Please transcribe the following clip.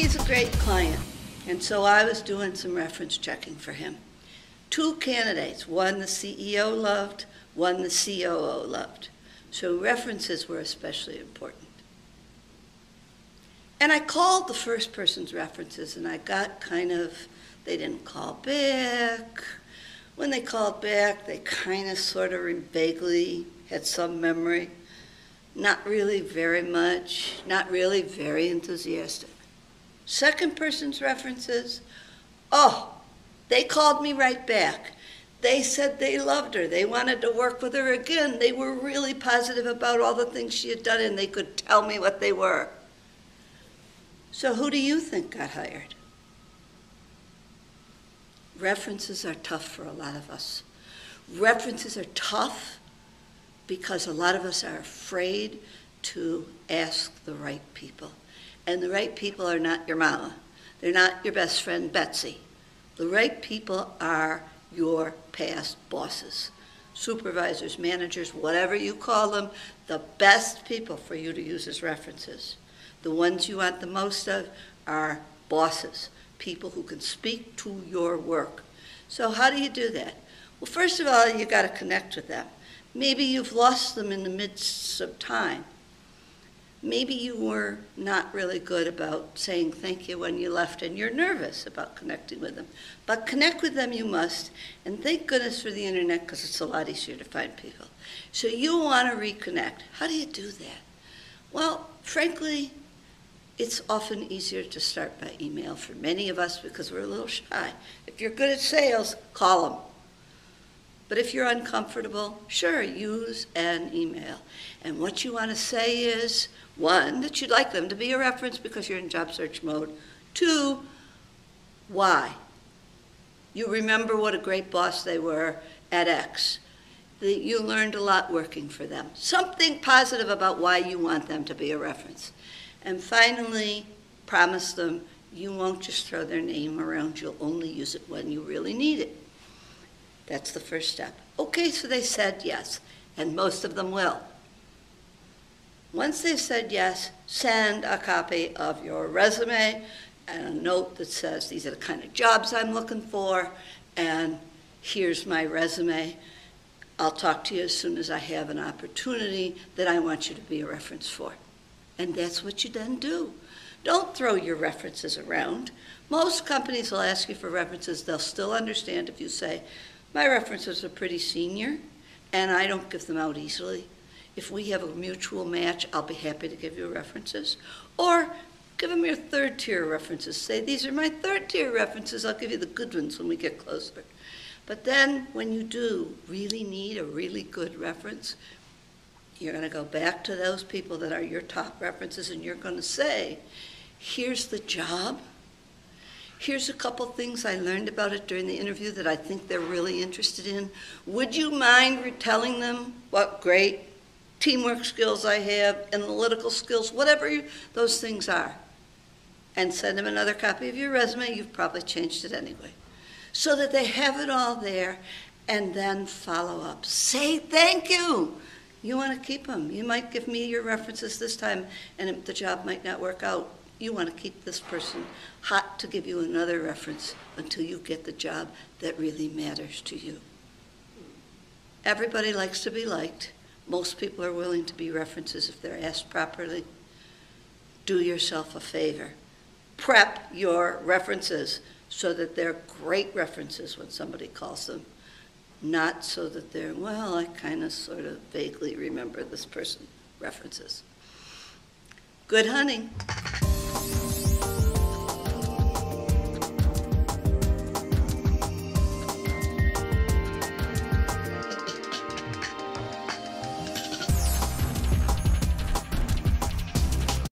He's a great client, and so I was doing some reference checking for him. 2 candidates, one the CEO loved, one the COO loved. So references were especially important. And I called the first person's references, and I got they didn't call back. When they called back, they sort of vaguely had some memory. Not really very much, not really very enthusiastic. Second person's references, they called me right back. They said they loved her. They wanted to work with her again. They were really positive about all the things she had done, and they could tell me what they were. So who do you think got hired? References are tough for a lot of us. References are tough because a lot of us are afraid to ask the right people. And the right people are not your mama. They're not your best friend, Betsy. The right people are your past bosses, supervisors, managers, whatever you call them, the best people for you to use as references. The ones you want the most of are bosses, people who can speak to your work. So how do you do that? Well, first of all, you got to connect with them. Maybe you've lost them in the midst of time. Maybe you were not really good about saying thank you when you left, and you're nervous about connecting with them. But connect with them you must, and thank goodness for the internet, because it's a lot easier to find people. So you want to reconnect. How do you do that? Well, frankly, it's often easier to start by email for many of us because we're a little shy. If you're good at sales, call them. But if you're uncomfortable, sure, use an email. And what you want to say is, 1, that you'd like them to be a reference because you're in job search mode. 2, why? You remember what a great boss they were at X. That you learned a lot working for them. Something positive about why you want them to be a reference. And finally, promise them you won't just throw their name around. You'll only use it when you really need it. That's the first step. Okay, so they said yes, and most of them will. Once they've said yes, send a copy of your resume and a note that says, these are the kind of jobs I'm looking for, and here's my resume. I'll talk to you as soon as I have an opportunity that I want you to be a reference for. And that's what you then do. Don't throw your references around. Most companies will ask you for references. They'll still understand if you say, my references are pretty senior, and I don't give them out easily. If we have a mutual match, I'll be happy to give you references. Or give them your 3rd-tier references. Say, these are my 3rd-tier references. I'll give you the good ones when we get closer. But then when you do really need a really good reference, you're going to go back to those people that are your top references, and you're going to say, here's the job. Here's a couple things I learned about it during the interview that I think they're really interested in. Would you mind telling them what great teamwork skills I have, analytical skills, whatever those things are? And send them another copy of your resume. You've probably changed it anyway. So that they have it all there, and then follow up. Say thank you. You want to keep them. You might give me your references this time, and the job might not work out. You want to keep this person hot to give you another reference until you get the job that really matters to you. Everybody likes to be liked. Most people are willing to be references if they're asked properly. Do yourself a favor. Prep your references so that they're great references when somebody calls them. Not so that they're, well, I sort of vaguely remember this person references. Good hunting.